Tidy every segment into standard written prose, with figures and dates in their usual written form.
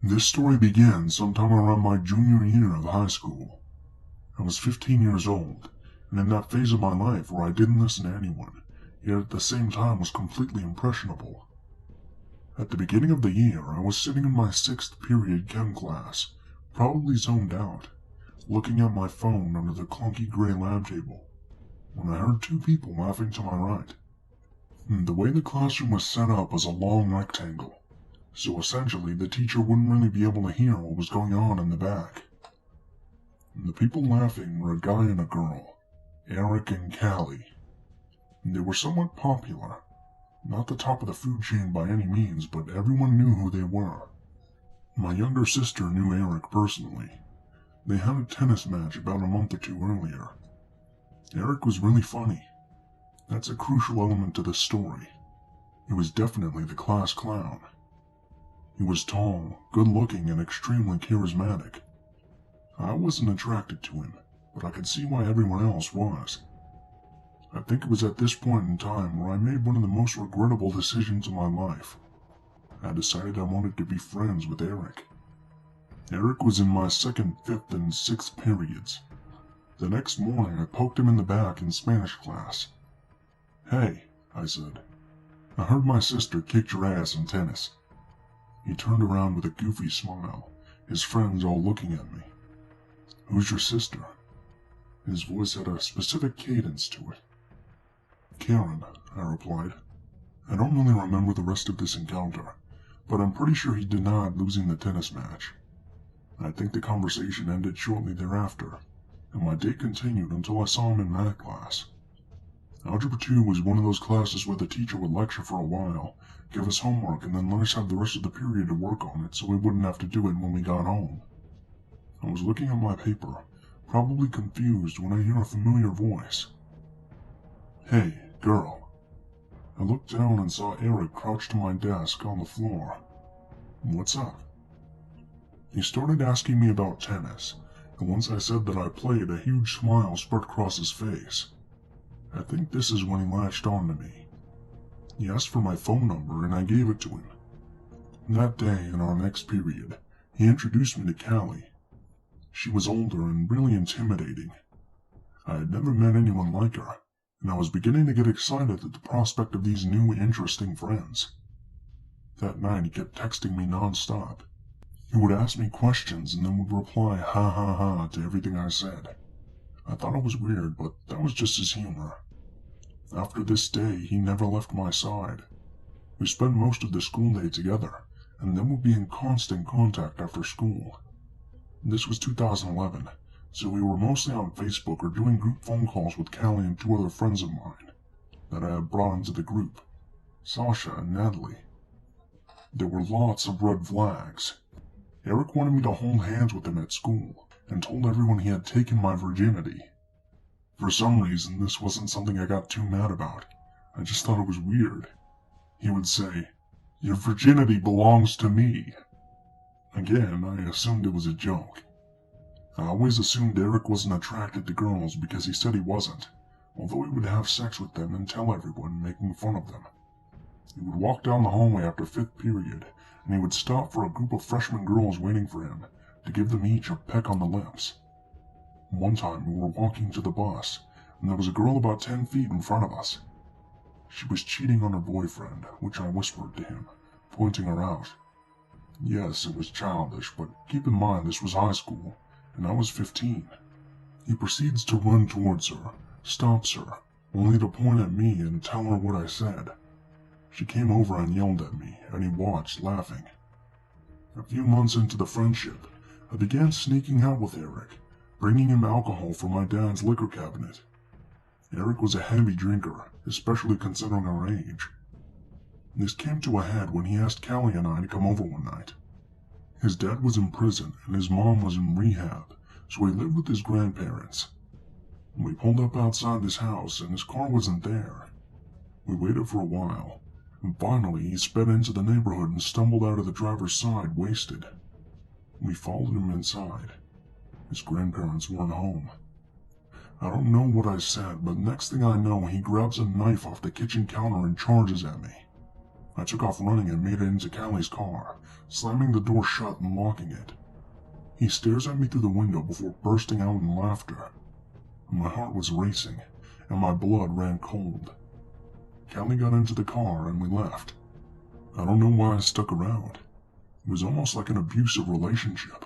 This story began sometime around my junior year of high school. I was 15 years old, and in that phase of my life where I didn't listen to anyone, yet at the same time was completely impressionable. At the beginning of the year, I was sitting in my 6th period chem class, probably zoned out, looking at my phone under the clunky gray lab table, when I heard two people laughing to my right. The way the classroom was set up was a long rectangle, so essentially the teacher wouldn't really be able to hear what was going on in the back. The people laughing were a guy and a girl, Eric and Callie. They were somewhat popular, not the top of the food chain by any means, but everyone knew who they were. My younger sister knew Eric personally. They had a tennis match about a month or two earlier. Eric was really funny. That's a crucial element to the story. He was definitely the class clown. He was tall, good-looking, and extremely charismatic. I wasn't attracted to him, but I could see why everyone else was. I think it was at this point in time where I made one of the most regrettable decisions of my life. I decided I wanted to be friends with Eric. Eric was in my 2nd, 5th, and 6th periods. The next morning I poked him in the back in Spanish class. "Hey," I said, "I heard my sister kicked your ass in tennis." He turned around with a goofy smile, his friends all looking at me. "Who's your sister?" His voice had a specific cadence to it. "Karen," I replied. I don't really remember the rest of this encounter, but I'm pretty sure he denied losing the tennis match. I think the conversation ended shortly thereafter, and my day continued until I saw him in math class. Algebra 2 was one of those classes where the teacher would lecture for a while, give us homework, and then let us have the rest of the period to work on it so we wouldn't have to do it when we got home. I was looking at my paper, probably confused, when I hear a familiar voice. "Hey, girl." I looked down and saw Eric crouched to my desk on the floor. "What's up?" He started asking me about tennis, and once I said that I played, a huge smile spread across his face. I think this is when he latched on to me. He asked for my phone number, and I gave it to him. That day, in our next period, he introduced me to Callie. She was older and really intimidating. I had never met anyone like her, and I was beginning to get excited at the prospect of these new, interesting friends. That night he kept texting me non-stop. He would ask me questions and then would reply ha ha ha to everything I said. I thought it was weird, but that was just his humor. After this day, he never left my side. We spent most of the school day together, and then would be in constant contact after school. This was 2011, so we were mostly on Facebook or doing group phone calls with Callie and 2 other friends of mine that I had brought into the group, Sasha and Natalie. There were lots of red flags. Eric wanted me to hold hands with him at school, and told everyone he had taken my virginity. For some reason, this wasn't something I got too mad about. I just thought it was weird. He would say, "Your virginity belongs to me." Again, I assumed it was a joke. I always assumed Eric wasn't attracted to girls because he said he wasn't, although he would have sex with them and tell everyone, making fun of them. He would walk down the hallway after 5th period, and he would stop for a group of freshman girls waiting for him, to give them each a peck on the lips. One time we were walking to the bus, and there was a girl about 10 feet in front of us. She was cheating on her boyfriend, which I whispered to him, pointing her out. Yes, it was childish, but keep in mind this was high school, and I was 15. He proceeds to run towards her, stops her, only to point at me and tell her what I said. She came over and yelled at me, and he watched, laughing. A few months into the friendship, I began sneaking out with Eric, bringing him alcohol from my dad's liquor cabinet. Eric was a heavy drinker, especially considering our age. This came to a head when he asked Callie and I to come over one night. His dad was in prison and his mom was in rehab, so he lived with his grandparents. We pulled up outside his house and his car wasn't there. We waited for a while, and finally he sped into the neighborhood and stumbled out of the driver's side wasted. We followed him inside. His grandparents weren't home. I don't know what I said, but next thing I know, he grabs a knife off the kitchen counter and charges at me. I took off running and made it into Callie's car, slamming the door shut and locking it. He stares at me through the window before bursting out in laughter. My heart was racing, and my blood ran cold. Callie got into the car and we left. I don't know why I stuck around. It was almost like an abusive relationship.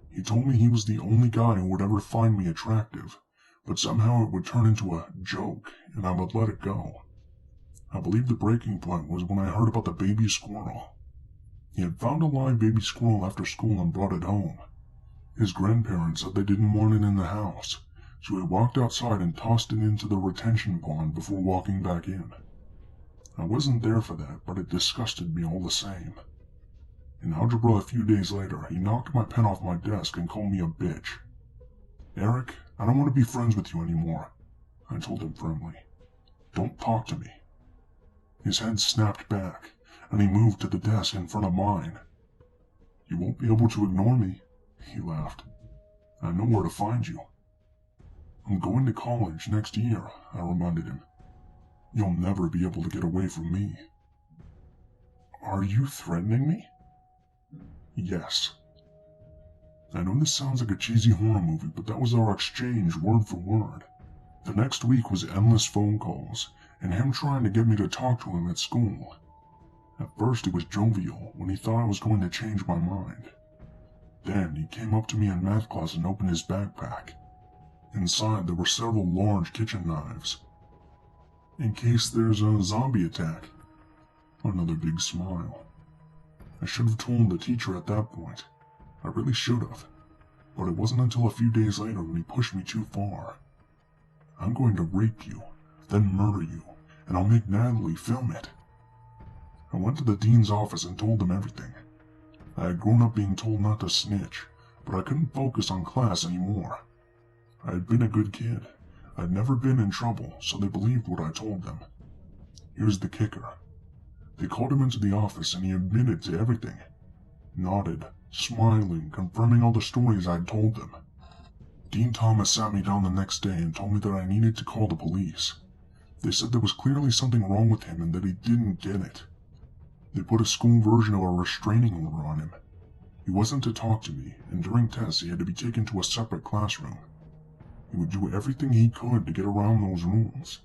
He told me he was the only guy who would ever find me attractive, but somehow it would turn into a joke and I would let it go. I believe the breaking point was when I heard about the baby squirrel. He had found a live baby squirrel after school and brought it home. His grandparents said they didn't want it in the house, so he walked outside and tossed it into the retention pond before walking back in. I wasn't there for that, but it disgusted me all the same. In algebra a few days later, he knocked my pen off my desk and called me a bitch. "Eric, I don't want to be friends with you anymore," I told him firmly. "Don't talk to me." His head snapped back, and he moved to the desk in front of mine. "You won't be able to ignore me," he laughed. "I know where to find you." "I'm going to college next year," I reminded him. "You'll never be able to get away from me." "Are you threatening me?" "Yes." I know this sounds like a cheesy horror movie, but that was our exchange word for word. The next week was endless phone calls, and him trying to get me to talk to him at school. At first it was jovial, when he thought I was going to change my mind. Then he came up to me in math class and opened his backpack. Inside there were several large kitchen knives. "In case there's a zombie attack." Another big smile. I should have told the teacher at that point. I really should have. But it wasn't until a few days later when he pushed me too far. "I'm going to rape you, then murder you, and I'll make Natalie film it." I went to the dean's office and told him everything. I had grown up being told not to snitch, but I couldn't focus on class anymore. I had been a good kid. I'd never been in trouble, so they believed what I told them. Here's the kicker. They called him into the office and he admitted to everything. Nodded, smiling, confirming all the stories I'd told them. Dean Thomas sat me down the next day and told me that I needed to call the police. They said there was clearly something wrong with him and that he didn't get it. They put a school version of a restraining order on him. He wasn't to talk to me, and during tests he had to be taken to a separate classroom. He would do everything he could to get around those rules.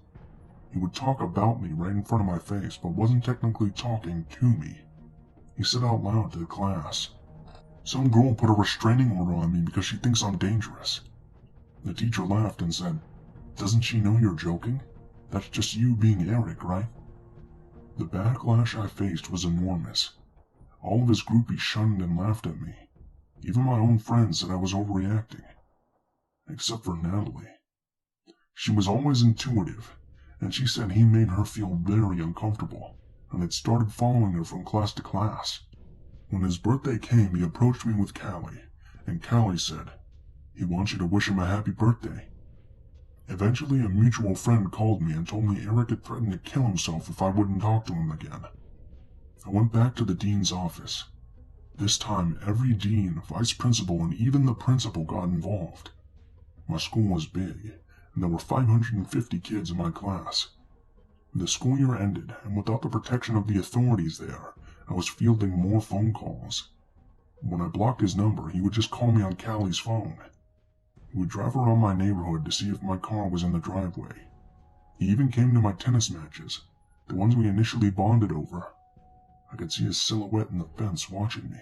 He would talk about me right in front of my face, but wasn't technically talking to me. He said out loud to the class, "Some girl put a restraining order on me because she thinks I'm dangerous." The teacher laughed and said, "Doesn't she know you're joking? That's just you being Eric, right?" The backlash I faced was enormous. All of his groupies shunned and laughed at me. Even my own friends said I was overreacting. Except for Natalie. She was always intuitive, and she said he made her feel very uncomfortable, and had started following her from class to class. When his birthday came, he approached me with Callie, and Callie said, "He wants you to wish him a happy birthday." Eventually, a mutual friend called me and told me Eric had threatened to kill himself if I wouldn't talk to him again. I went back to the dean's office. This time, every dean, vice principal, and even the principal got involved. My school was big, and there were 550 kids in my class. The school year ended, and without the protection of the authorities there, I was fielding more phone calls. When I blocked his number, he would just call me on Callie's phone. He would drive around my neighborhood to see if my car was in the driveway. He even came to my tennis matches, the ones we initially bonded over. I could see his silhouette in the fence watching me.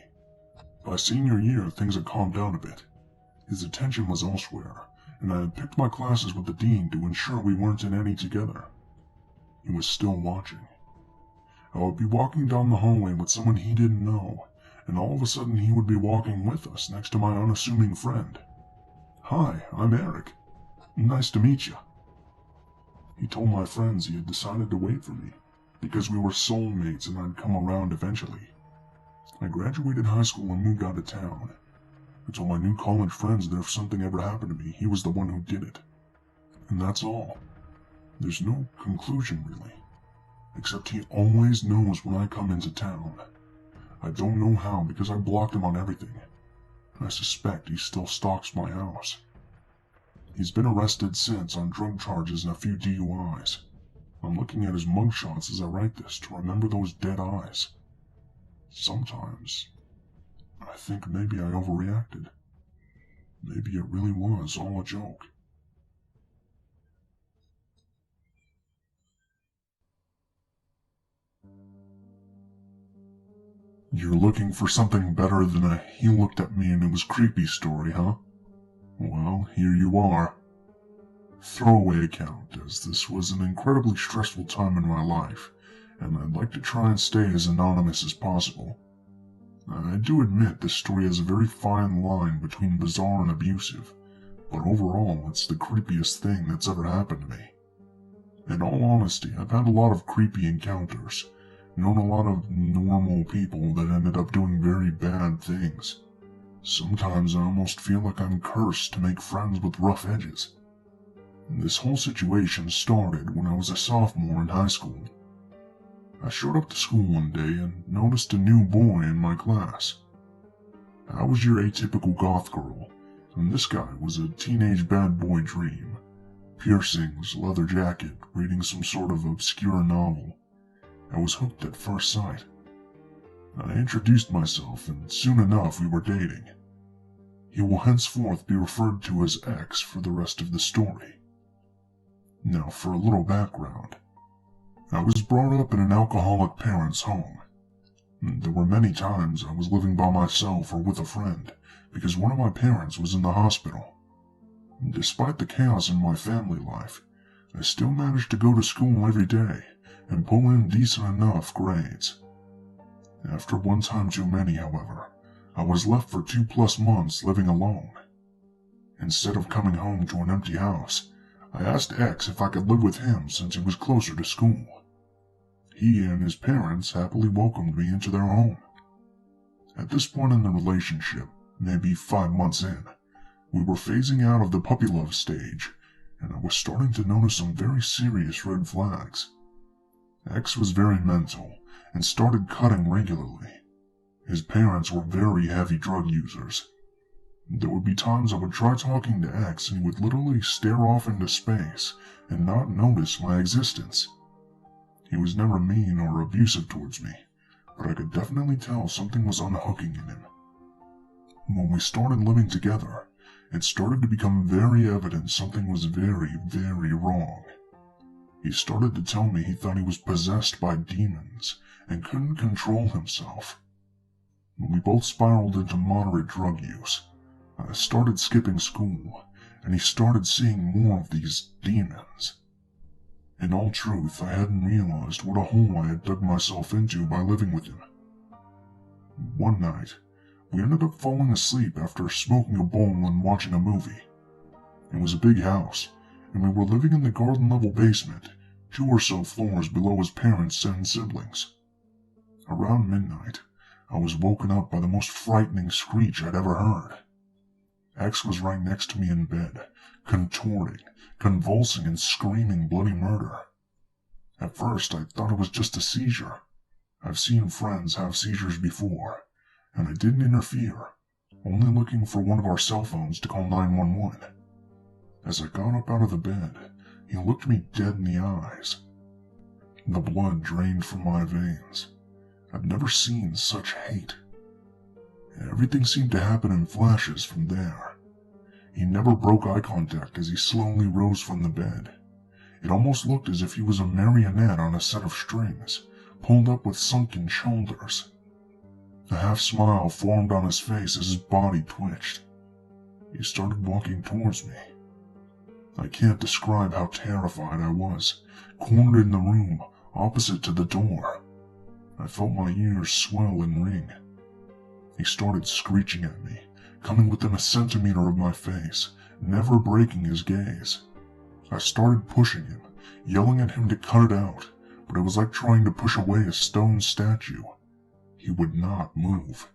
By senior year, things had calmed down a bit. His attention was elsewhere, and I had picked my classes with the dean to ensure we weren't in any together. He was still watching. I would be walking down the hallway with someone he didn't know, and all of a sudden he would be walking with us next to my unassuming friend. "Hi, I'm Eric. Nice to meet you." He told my friends he had decided to wait for me, because we were soulmates and I'd come around eventually. I graduated high school and moved out of town. I told my new college friends that if something ever happened to me, he was the one who did it. And that's all. There's no conclusion, really. Except he always knows when I come into town. I don't know how because I blocked him on everything. I suspect he still stalks my house. He's been arrested since on drug charges and a few DUIs. I'm looking at his mugshots as I write this to remember those dead eyes. Sometimes, I think maybe I overreacted. Maybe it really was all a joke. You're looking for something better than a "he looked at me and it was creepy" story, huh? Well, here you are. Throwaway account, as this was an incredibly stressful time in my life, and I'd like to try and stay as anonymous as possible. I do admit this story has a very fine line between bizarre and abusive, but overall it's the creepiest thing that's ever happened to me. In all honesty, I've had a lot of creepy encounters, known a lot of normal people that ended up doing very bad things. Sometimes I almost feel like I'm cursed to make friends with rough edges. This whole situation started when I was a sophomore in high school. I showed up to school one day and noticed a new boy in my class. I was your atypical goth girl, and this guy was a teenage bad boy dream. Piercings, leather jacket, reading some sort of obscure novel. I was hooked at first sight. I introduced myself, and soon enough we were dating. He will henceforth be referred to as X for the rest of the story. Now for a little background. I was brought up in an alcoholic parent's home. There were many times I was living by myself or with a friend, because one of my parents was in the hospital. Despite the chaos in my family life, I still managed to go to school every day and pull in decent enough grades. After one time too many, however, I was left for 2+ months living alone. Instead of coming home to an empty house, I asked X if I could live with him since he was closer to school. He and his parents happily welcomed me into their home. At this point in the relationship, maybe 5 months in, we were phasing out of the puppy love stage, and I was starting to notice some very serious red flags. X was very mental and started cutting regularly. His parents were very heavy drug users. There would be times I would try talking to X and he would literally stare off into space and not notice my existence. He was never mean or abusive towards me, but I could definitely tell something was unhooking in him. When we started living together, it started to become very evident something was very, very wrong. He started to tell me he thought he was possessed by demons and couldn't control himself. We both spiraled into moderate drug use. I started skipping school, and he started seeing more of these demons. In all truth, I hadn't realized what a hole I had dug myself into by living with him. One night, we ended up falling asleep after smoking a bowl and watching a movie. It was a big house, and we were living in the garden-level basement, 2 or so floors below his parents and siblings. Around midnight, I was woken up by the most frightening screech I'd ever heard. X was right next to me in bed, contorting, convulsing, and screaming bloody murder. At first, I thought it was just a seizure. I've seen friends have seizures before, and I didn't interfere, only looking for one of our cell phones to call 911. As I got up out of the bed, he looked me dead in the eyes. The blood drained from my veins. I've never seen such hate. Everything seemed to happen in flashes from there. He never broke eye contact as he slowly rose from the bed. It almost looked as if he was a marionette on a set of strings, pulled up with sunken shoulders. A half smile formed on his face as his body twitched. He started walking towards me. I can't describe how terrified I was, cornered in the room, opposite to the door. I felt my ears swell and ring. He started screeching at me, coming within a centimeter of my face, never breaking his gaze. I started pushing him, yelling at him to cut it out, but it was like trying to push away a stone statue. He would not move.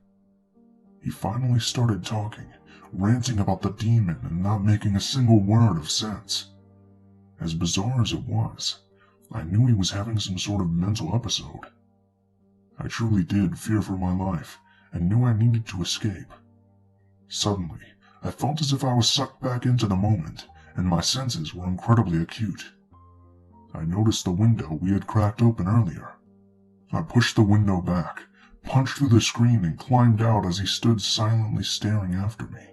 He finally started talking, ranting about the demon and not making a single word of sense. As bizarre as it was, I knew he was having some sort of mental episode. I truly did fear for my life, and knew I needed to escape. Suddenly, I felt as if I was sucked back into the moment, and my senses were incredibly acute. I noticed the window we had cracked open earlier. I pushed the window back, punched through the screen, and climbed out as he stood silently staring after me.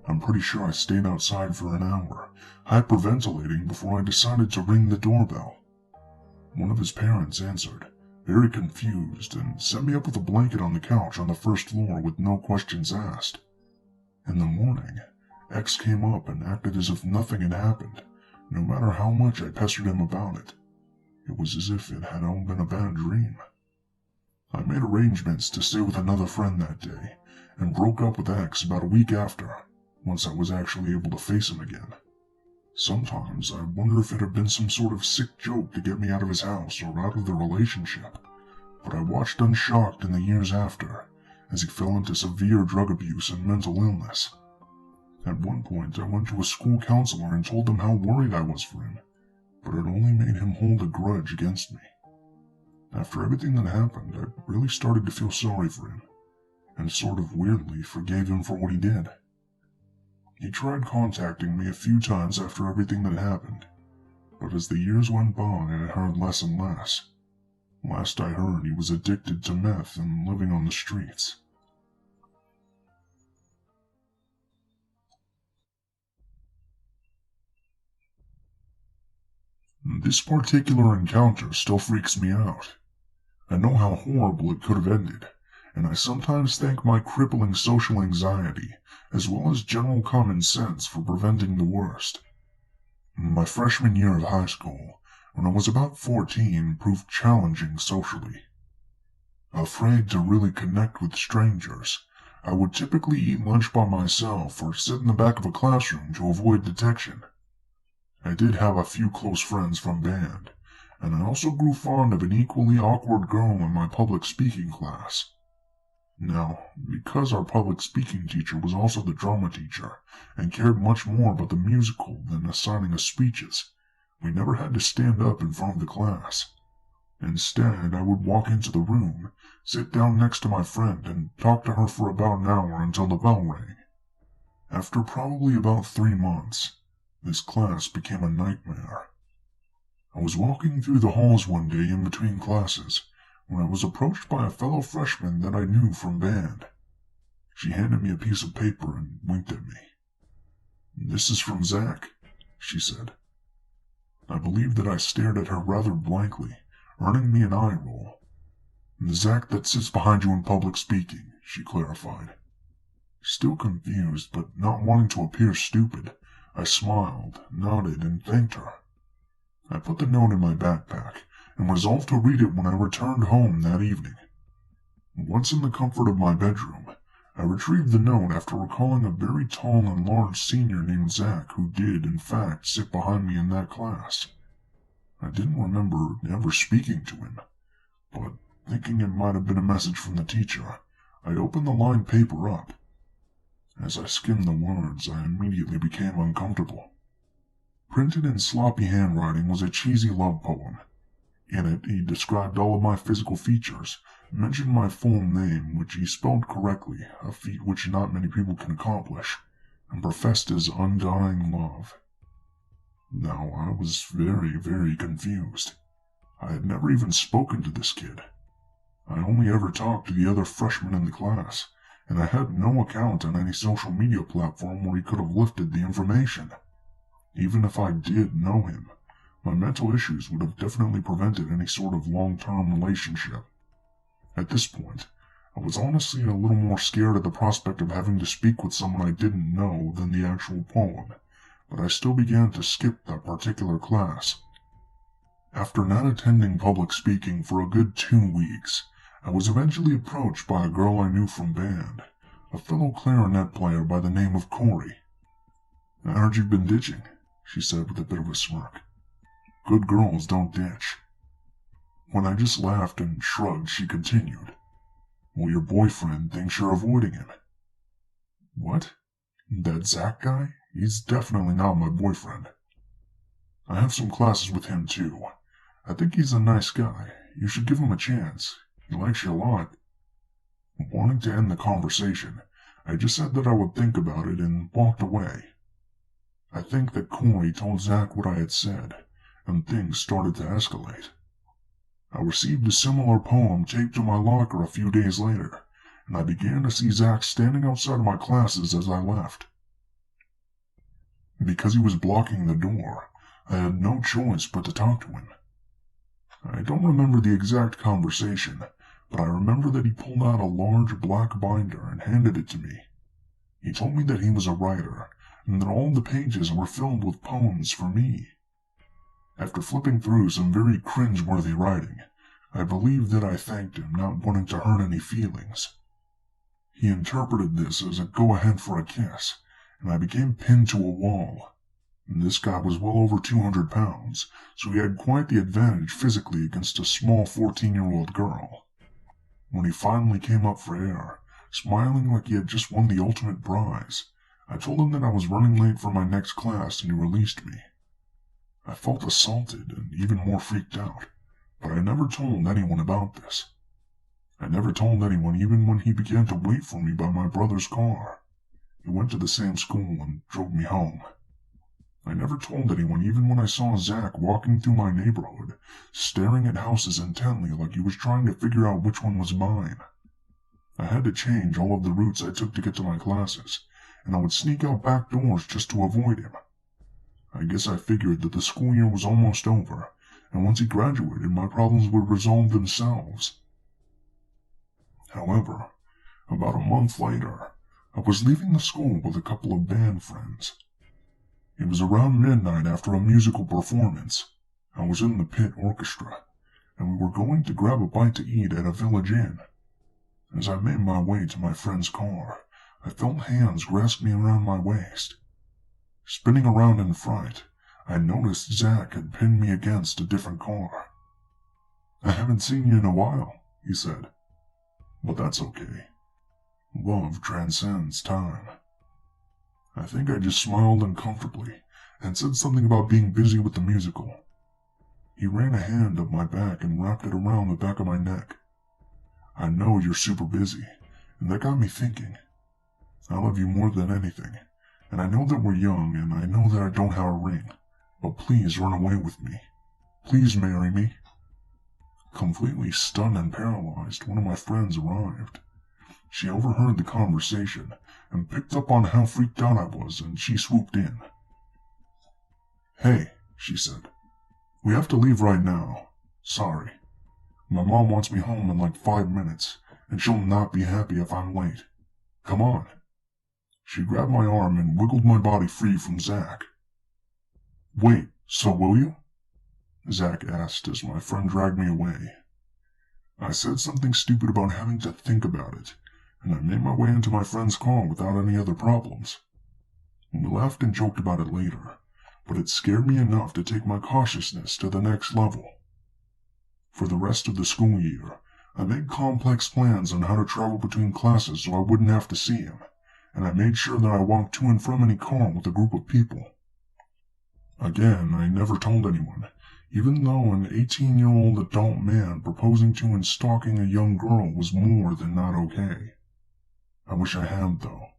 I'm pretty sure I stayed outside for an hour, hyperventilating before I decided to ring the doorbell. One of his parents answered, very confused, and set me up with a blanket on the couch on the first floor with no questions asked. In the morning, X came up and acted as if nothing had happened, no matter how much I pestered him about it. It was as if it had all been a bad dream. I made arrangements to stay with another friend that day, and broke up with X about a week after, once I was actually able to face him again. Sometimes I wonder if it had been some sort of sick joke to get me out of his house or out of the relationship, but I watched unshocked in the years after, as he fell into severe drug abuse and mental illness. At one point, I went to a school counselor and told him how worried I was for him, but it only made him hold a grudge against me. After everything that happened, I really started to feel sorry for him, and sort of weirdly forgave him for what he did. He tried contacting me a few times after everything that happened, but as the years went by, I heard less and less. Last I heard, he was addicted to meth and living on the streets. This particular encounter still freaks me out. I know how horrible it could have ended, and I sometimes thank my crippling social anxiety, as well as general common sense, for preventing the worst. My freshman year of high school, when I was about 14, proved challenging socially. Afraid to really connect with strangers, I would typically eat lunch by myself or sit in the back of a classroom to avoid detection. I did have a few close friends from band, and I also grew fond of an equally awkward girl in my public speaking class. Now, because our public speaking teacher was also the drama teacher and cared much more about the musical than assigning us speeches, we never had to stand up in front of the class. Instead, I would walk into the room, sit down next to my friend, and talk to her for about an hour until the bell rang. After probably about 3 months, this class became a nightmare. I was walking through the halls one day in between classes when I was approached by a fellow freshman that I knew from band. She handed me a piece of paper and winked at me. "This is from Zach," she said. I believe that I stared at her rather blankly, earning me an eye roll. "The Zach that sits behind you in public speaking," she clarified. Still confused, but not wanting to appear stupid, I smiled, nodded, and thanked her. I put the note in my backpack and resolved to read it when I returned home that evening. Once in the comfort of my bedroom, I retrieved the note after recalling a very tall and large senior named Zach who did, in fact, sit behind me in that class. I didn't remember ever speaking to him, but thinking it might have been a message from the teacher, I opened the lined paper up. As I skimmed the words, I immediately became uncomfortable. Printed in sloppy handwriting was a cheesy love poem. In it, he described all of my physical features, mentioned my full name, which he spelled correctly, a feat which not many people can accomplish, and professed his undying love. Now, I was very, very confused. I had never even spoken to this kid. I only ever talked to the other freshmen in the class, and I had no account on any social media platform where he could have lifted the information. Even if I did know him, my mental issues would have definitely prevented any sort of long-term relationship. At this point, I was honestly a little more scared at the prospect of having to speak with someone I didn't know than the actual poem, but I still began to skip that particular class. After not attending public speaking for a good 2 weeks, I was eventually approached by a girl I knew from band, a fellow clarinet player by the name of Corey. "I heard you've been ditching," she said with a bit of a smirk. "Good girls don't ditch." When I just laughed and shrugged, she continued, "Well, your boyfriend thinks you're avoiding him." "What? That Zach guy? He's definitely not my boyfriend." "I have some classes with him too. I think he's a nice guy. You should give him a chance. He likes you a lot." Wanting to end the conversation, I just said that I would think about it and walked away. I think that Corey told Zach what I had said, and things started to escalate. I received a similar poem taped to my locker a few days later, and I began to see Zach standing outside of my classes as I left. Because he was blocking the door, I had no choice but to talk to him. I don't remember the exact conversation, but I remember that he pulled out a large black binder and handed it to me. He told me that he was a writer, and that all the pages were filled with poems for me. After flipping through some very cringe-worthy writing, I believe that I thanked him, not wanting to hurt any feelings. He interpreted this as a go-ahead for a kiss, and I became pinned to a wall. And this guy was well over 200 pounds, so he had quite the advantage physically against a small 14-year-old girl. When he finally came up for air, smiling like he had just won the ultimate prize, I told him that I was running late for my next class and he released me. I felt assaulted and even more freaked out, but I never told anyone about this. I never told anyone even when he began to wait for me by my brother's car. He went to the same school and drove me home. I never told anyone even when I saw Zach walking through my neighborhood, staring at houses intently like he was trying to figure out which one was mine. I had to change all of the routes I took to get to my classes, and I would sneak out back doors just to avoid him. I guess I figured that the school year was almost over, and once he graduated, my problems would resolve themselves. However, about a month later, I was leaving the school with a couple of band friends. It was around midnight after a musical performance. I was in the pit orchestra, and we were going to grab a bite to eat at a village inn. As I made my way to my friend's car, I felt hands grasp me around my waist. Spinning around in fright, I noticed Zach had pinned me against a different car. "I haven't seen you in a while," he said. "But that's okay. Love transcends time." I think I just smiled uncomfortably and said something about being busy with the musical. He ran a hand up my back and wrapped it around the back of my neck. "I know you're super busy, and that got me thinking. I love you more than anything, and I know that we're young, and I know that I don't have a ring, but please run away with me. Please marry me." Completely stunned and paralyzed, one of my friends arrived. She overheard the conversation and picked up on how freaked out I was, and she swooped in. "Hey," she said. "We have to leave right now. Sorry. My mom wants me home in like 5 minutes, and she'll not be happy if I'm late. Come on." She grabbed my arm and wiggled my body free from Zach. "Wait, so will you?" Zach asked as my friend dragged me away. I said something stupid about having to think about it, and I made my way into my friend's car without any other problems. We laughed and joked about it later, but it scared me enough to take my cautiousness to the next level. For the rest of the school year, I made complex plans on how to travel between classes so I wouldn't have to see him, and I made sure that I walked to and from any car with a group of people. Again, I never told anyone, even though an 18-year-old adult man proposing to and stalking a young girl was more than not okay. I wish I had, though,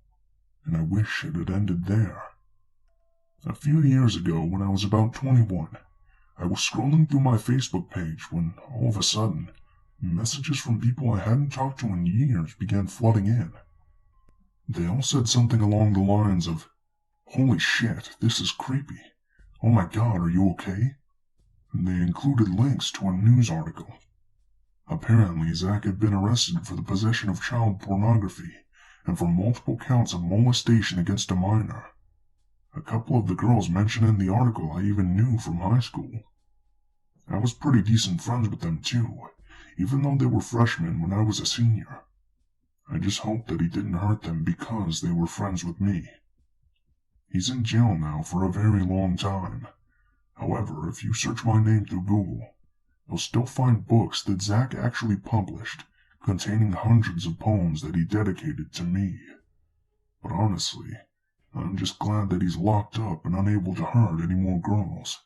and I wish it had ended there. A few years ago, when I was about 21, I was scrolling through my Facebook page when, all of a sudden, messages from people I hadn't talked to in years began flooding in. They all said something along the lines of, "Holy shit, this is creepy. Oh my god, are you okay?" And they included links to a news article. Apparently, Zach had been arrested for the possession of child pornography and for multiple counts of molestation against a minor. A couple of the girls mentioned in the article I even knew from high school. I was pretty decent friends with them too, even though they were freshmen when I was a senior. I just hoped that he didn't hurt them because they were friends with me. He's in jail now for a very long time. However, if you search my name through Google, you'll still find books that Zach actually published, containing hundreds of poems that he dedicated to me. But honestly, I'm just glad that he's locked up and unable to hurt any more girls.